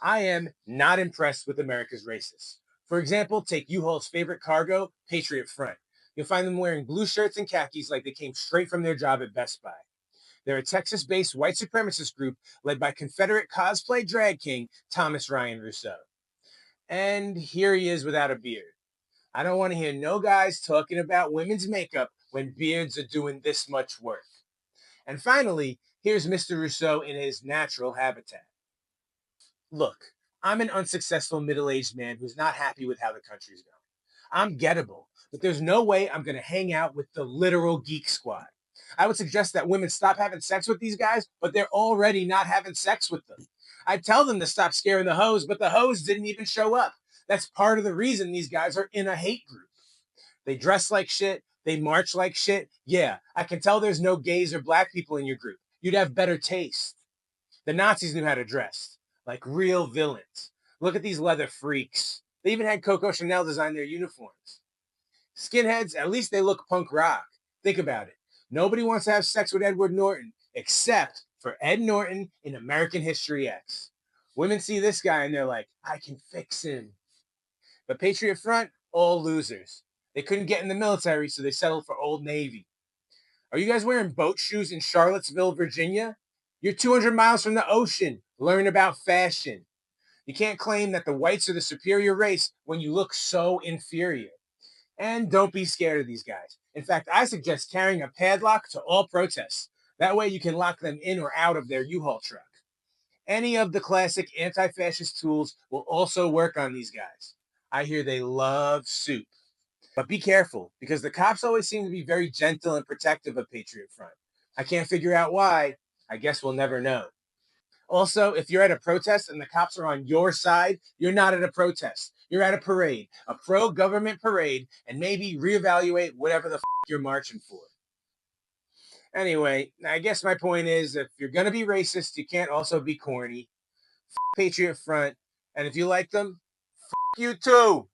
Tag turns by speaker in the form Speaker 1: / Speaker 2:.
Speaker 1: I am not impressed with America's racists. For example, take Uhaul's favorite cargo, Patriot Front. You'll find them wearing blue shirts and khakis like they came straight from their job at Best Buy. They're a Texas-based white supremacist group led by Confederate cosplay drag king Thomas Ryan Rousseau. And here he is without a beard. I don't want to hear no guys talking about women's makeup when beards are doing this much work. And finally, here's Mr. Rousseau in his natural habitat. Look, I'm an unsuccessful middle-aged man who's not happy with how the country's going. I'm gettable, but there's no way I'm going to hang out with the literal geek squad. I would suggest that women stop having sex with these guys, but they're already not having sex with them. I tell them to stop scaring the hoes, but the hoes didn't even show up. That's part of the reason these guys are in a hate group. They dress like shit. They march like shit. Yeah, I can tell there's no gays or black people in your group. You'd have better taste. The Nazis knew how to dress, like real villains. Look at these leather freaks. They even had Coco Chanel design their uniforms. Skinheads, at least they look punk rock. Think about it. Nobody wants to have sex with Edward Norton, except for Ed Norton in American History X. Women see this guy and they're like, I can fix him. But Patriot Front, all losers. They couldn't get in the military, so they settled for Old Navy. Are you guys wearing boat shoes in Charlottesville, Virginia? You're 200 miles from the ocean. Learn about fashion. You can't claim that the whites are the superior race when you look so inferior. And don't be scared of these guys. In fact, I suggest carrying a padlock to all protests. That way you can lock them in or out of their U-Haul truck. Any of the classic anti-fascist tools will also work on these guys. I hear they love soup. But be careful, because the cops always seem to be very gentle and protective of Patriot Front. I can't figure out why. I guess we'll never know. Also, if you're at a protest and the cops are on your side, you're not at a protest. You're at a parade, a pro-government parade, and maybe reevaluate whatever the you're marching for. Anyway, I guess my point is, if you're going to be racist, you can't also be corny. Patriot Front. And if you like them, you too.